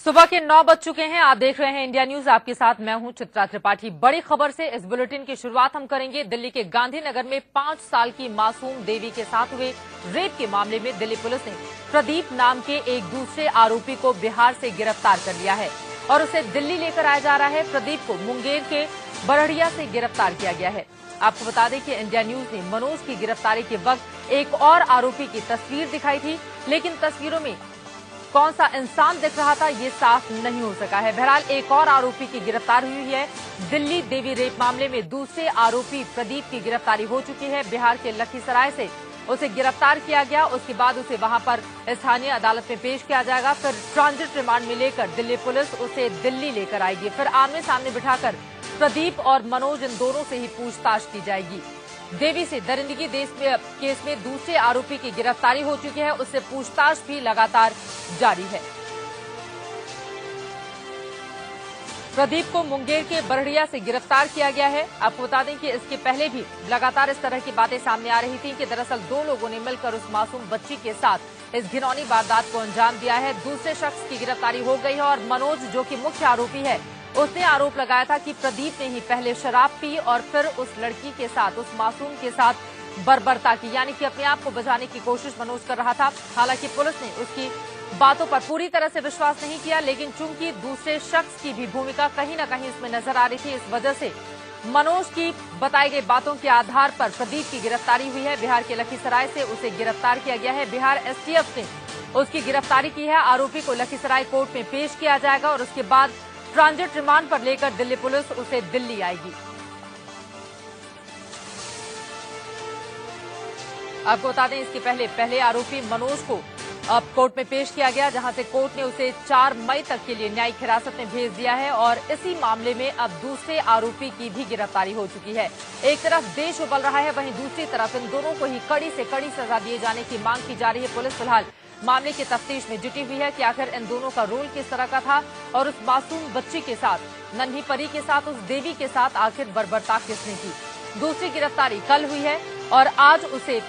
सुबह के 9 बज चुके हैं। आप देख रहे हैं इंडिया न्यूज। आपके साथ मैं हूं चित्रा त्रिपाठी। बड़ी खबर से इस बुलेटिन की शुरुआत हम करेंगे। दिल्ली के गांधीनगर में 5 साल की मासूम देवी के साथ हुए रेप के मामले में दिल्ली पुलिस ने प्रदीप नाम के एक दूसरे आरोपी को बिहार से गिरफ्तार कर लिया है और उसे दिल्ली लेकर आया जा रहा है। प्रदीप को मुंगेर के बरहड़िया से गिरफ्तार किया गया है। आपको बता दें कि इंडिया न्यूज ने मनोज की गिरफ्तारी के वक्त एक और आरोपी की तस्वीर दिखाई थी, लेकिन तस्वीरों में कौन सा इंसान दिख रहा था ये साफ नहीं हो सका है। बहरहाल एक और आरोपी की गिरफ्तारी हुई है। दिल्ली देवी रेप मामले में दूसरे आरोपी प्रदीप की गिरफ्तारी हो चुकी है। बिहार के लखीसराय से उसे गिरफ्तार किया गया। उसके बाद उसे वहां पर स्थानीय अदालत में पेश किया जाएगा। फिर ट्रांजिट रिमांड में लेकर दिल्ली पुलिस उसे दिल्ली लेकर आएगी। फिर आमने सामने बिठाकर प्रदीप और मनोज इन दोनों से ही पूछताछ की जाएगी। देवी से दरिंदगी केस में दूसरे आरोपी की गिरफ्तारी हो चुकी है। उससे पूछताछ भी लगातार जारी है। प्रदीप को मुंगेर के बरहड़िया से गिरफ्तार किया गया है। आपको बता दें कि इसके पहले भी लगातार इस तरह की बातें सामने आ रही थी कि दरअसल 2 लोगों ने मिलकर उस मासूम बच्ची के साथ इस घिनौनी वारदात को अंजाम दिया है। दूसरे शख्स की गिरफ्तारी हो गई है और मनोज, जो कि मुख्य आरोपी है, उसने आरोप लगाया था कि प्रदीप ने ही पहले शराब पी और फिर उस लड़की के साथ, उस मासूम के साथ बर्बरता की, यानी कि अपने आप को बचाने की कोशिश मनोज कर रहा था। हालांकि पुलिस ने उसकी बातों पर पूरी तरह से विश्वास नहीं किया, लेकिन चूंकि दूसरे शख्स की भी भूमिका कहीं न कहीं इसमें नजर आ रही थी, इस वजह से मनोज की बताई गई बातों के आधार पर प्रदीप की गिरफ्तारी हुई है। बिहार के लखीसराय से उसे गिरफ्तार किया गया है। बिहार एसटीएफ ने उसकी गिरफ्तारी की है। आरोपी को लखीसराय कोर्ट में पेश किया जाएगा और उसके बाद ट्रांजिट रिमांड पर लेकर दिल्ली पुलिस उसे दिल्ली आएगी। आपको बता दें, इसके पहले आरोपी मनोज को अब कोर्ट में पेश किया गया, जहां से कोर्ट ने उसे 4 मई तक के लिए न्यायिक हिरासत में भेज दिया है और इसी मामले में अब दूसरे आरोपी की भी गिरफ्तारी हो चुकी है। एक तरफ देश उबल रहा है, वहीं दूसरी तरफ इन दोनों को ही कड़ी से कड़ी सजा दिए जाने की मांग की जा रही है। पुलिस फिलहाल मामले की तफ्तीश में जुटी हुई है कि आखिर इन दोनों का रोल किस तरह का था और उस मासूम बच्ची के साथ, नन्ही परी के साथ, उस देवी के साथ आखिर बर्बरता किसने की। दूसरी गिरफ्तारी कल हुई है और आज उसे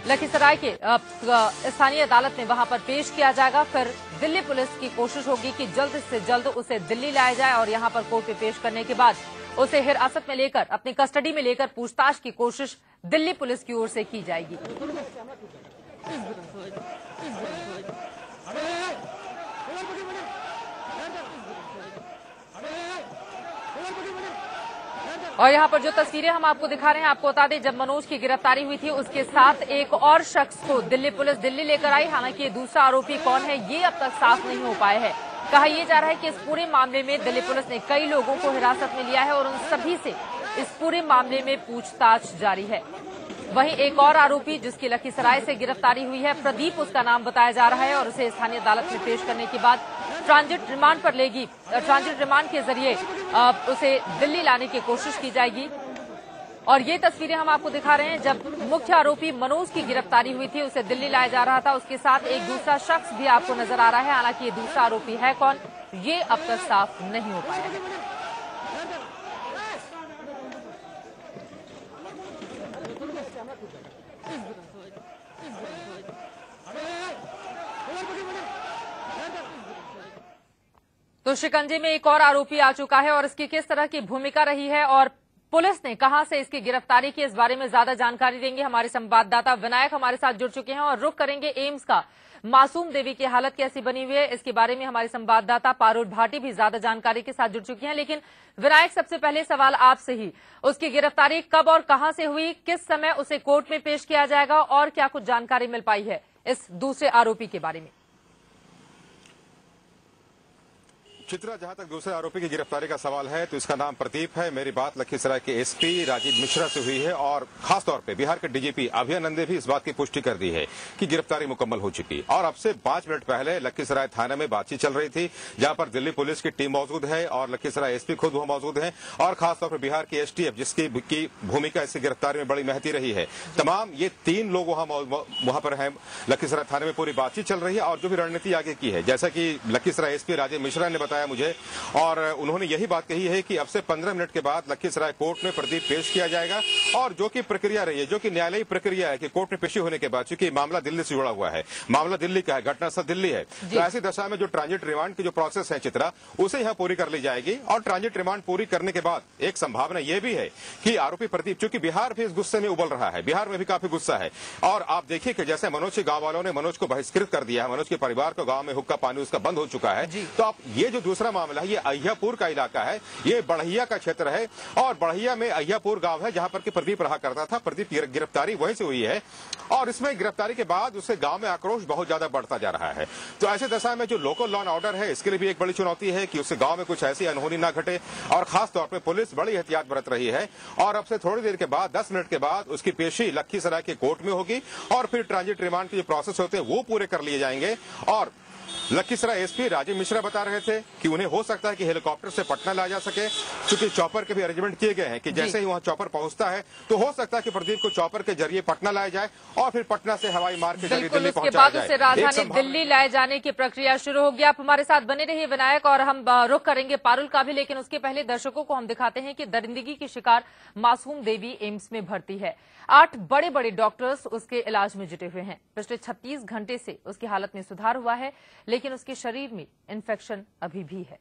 लखीसराय के स्थानीय अदालत में वहां पर पेश किया जाएगा। फिर दिल्ली पुलिस की कोशिश होगी कि जल्द से जल्द उसे दिल्ली लाया जाए और यहां पर कोर्ट में पेश करने के बाद उसे हिरासत में लेकर, अपनी कस्टडी में लेकर पूछताछ की कोशिश दिल्ली पुलिस की ओर से की जाएगी। और यहाँ पर जो तस्वीरें हम आपको दिखा रहे हैं, आपको बता दें, जब मनोज की गिरफ्तारी हुई थी उसके साथ एक और शख्स को दिल्ली पुलिस दिल्ली लेकर आई। हालांकि दूसरा आरोपी कौन है ये अब तक साफ नहीं हो पाया है। कहा यह जा रहा है कि इस पूरे मामले में दिल्ली पुलिस ने कई लोगों को हिरासत में लिया है और उन सभी से इस पूरे मामले में पूछताछ जारी है। वहीं एक और आरोपी जिसकी लखीसराय से गिरफ्तारी हुई है, प्रदीप उसका नाम बताया जा रहा है और उसे स्थानीय अदालत में पेश करने के बाद ट्रांजिट रिमांड पर लेगी। ट्रांजिट रिमांड के जरिए उसे दिल्ली लाने की कोशिश की जाएगी। और ये तस्वीरें हम आपको दिखा रहे हैं, जब मुख्य आरोपी मनोज की गिरफ्तारी हुई थी उसे दिल्ली लाया जा रहा था, उसके साथ एक दूसरा शख्स भी आपको नजर आ रहा है। हालांकि ये दूसरा आरोपी है कौन ये अब तक साफ नहीं हो पाया है। तो शिकंजे में एक और आरोपी आ चुका है और इसकी किस तरह की भूमिका रही है और पुलिस ने कहां से इसकी गिरफ्तारी की, इस बारे में ज्यादा जानकारी देंगे हमारे संवाददाता विनायक हमारे साथ जुड़ चुके हैं और रुख करेंगे एम्स का। मासूम देवी की हालत कैसी बनी हुई है इसके बारे में हमारे संवाददाता पारुल भाटी भी ज्यादा जानकारी के साथ जुड़ चुकी हैं। लेकिन विनायक, सबसे पहले सवाल आपसे ही, उसकी गिरफ्तारी कब और कहां से हुई, किस समय उसे कोर्ट में पेश किया जाएगा और क्या कुछ जानकारी मिल पाई है इस दूसरे आरोपी के बारे में? चित्रा, जहां तक दूसरे आरोपी की गिरफ्तारी का सवाल है तो इसका नाम प्रदीप है। मेरी बात लखीसराय के एसपी राजीव मिश्रा से हुई है और खासतौर पे बिहार के डीजीपी अभयनंद ने भी इस बात की पुष्टि कर दी है कि गिरफ्तारी मुकम्मल हो चुकी। और अब से 5 मिनट पहले लखीसराय थाने में बातचीत चल रही थी, जहां पर दिल्ली पुलिस की टीम मौजूद है और लखीसराय एसपी खुद वहां मौजूद है और खासतौर पर बिहार की एसटीएफ, जिसकी भूमिका इस गिरफ्तारी में बड़ी महती रही है। तमाम ये 3 लोग वहां पर हैं। लखीसराय थाने में पूरी बातचीत चल रही है और जो भी रणनीति आगे की है, जैसा कि लखीसराय एसपी राजीव मिश्रा ने बताया बताया मुझे, और उन्होंने यही बात कही है कि अब से 15 मिनट के बाद लखीसराय कोर्ट में प्रदीप पेश किया जाएगा। और जो कि प्रक्रिया रही है, जो कि न्यायालयी प्रक्रिया है कि कोर्ट में पेशी होने के बाद, चूंकि मामला दिल्ली से जुड़ा हुआ है, मामला दिल्ली का है, घटनास्थल दिल्ली है, तो ऐसी दशा में जो ट्रांजिट रिमांड की जो प्रोसेस है चित्रा, उसे यहां पूरी कर ली जाएगी। और ट्रांजिट रिमांड पूरी करने के बाद एक संभावना यह भी है कि आरोपी प्रदीप, चूंकि बिहार भी इस गुस्से में उबल रहा है, बिहार में भी काफी गुस्सा है, और आप देखिए कि जैसे मनोज के गांव वालों ने मनोज को बहिष्कृत कर दिया है, मनोज के परिवार को गांव में हुक्का पानी उसका बंद हो चुका है, तो आप ये जो दूसरा मामला है, ये अहियापुर का इलाका है, ये बढ़िया का क्षेत्र है, और बढ़िया में अहियापुर गांव है जहां पर कि प्रदीप रहा करता था। प्रदीप की गिरफ्तारी वहीं से हुई है, और इसमें गिरफ्तारी के बाद उससे गांव में आक्रोश बहुत ज्यादा बढ़ता जा रहा है। तो ऐसे दशा में जो लोकल लॉ एंड ऑर्डर है, इसके लिए भी एक बड़ी चुनौती है कि उससे गांव में कुछ ऐसी अनहोनी ना घटे, और खास तौर पर पुलिस बड़ी एहतियात बरत रही है। और अब से थोड़ी देर के बाद, 10 मिनट के बाद उसकी पेशी लखीसराय के कोर्ट में होगी, और फिर ट्रांजिट रिमांड के जो प्रोसेस होते हैं वो पूरे कर लिए जाएंगे। और लखीसराय एसपी राजीव मिश्रा बता रहे थे कि उन्हें हो सकता है कि हेलीकॉप्टर से पटना लाया जा सके, क्योंकि चॉपर के भी अरेंजमेंट किए गए हैं कि जैसे ही वहां चॉपर पहुंचता है तो हो सकता है कि प्रदीप को चॉपर के जरिए पटना लाया जाए, और फिर पटना से हवाई मार्ग के जरिए दिल्ली पहुंचाया जाए। उसके बाद उसे राजधानी दिल्ली लाए जाने की प्रक्रिया शुरू होगी। आप हमारे साथ बने रहिए विनायक, और हम रुख करेंगे पारुल का भी, लेकिन उसके पहले दर्शकों को हम दिखाते हैं कि दरिंदगी की शिकार मासूम देवी एम्स में भर्ती है। 8 बड़े बड़े डॉक्टर्स उसके इलाज में जुटे हुए हैं। पिछले 36 घंटे से उसकी हालत में सुधार हुआ है, लेकिन उसके शरीर में इन्फेक्शन अभी भी है।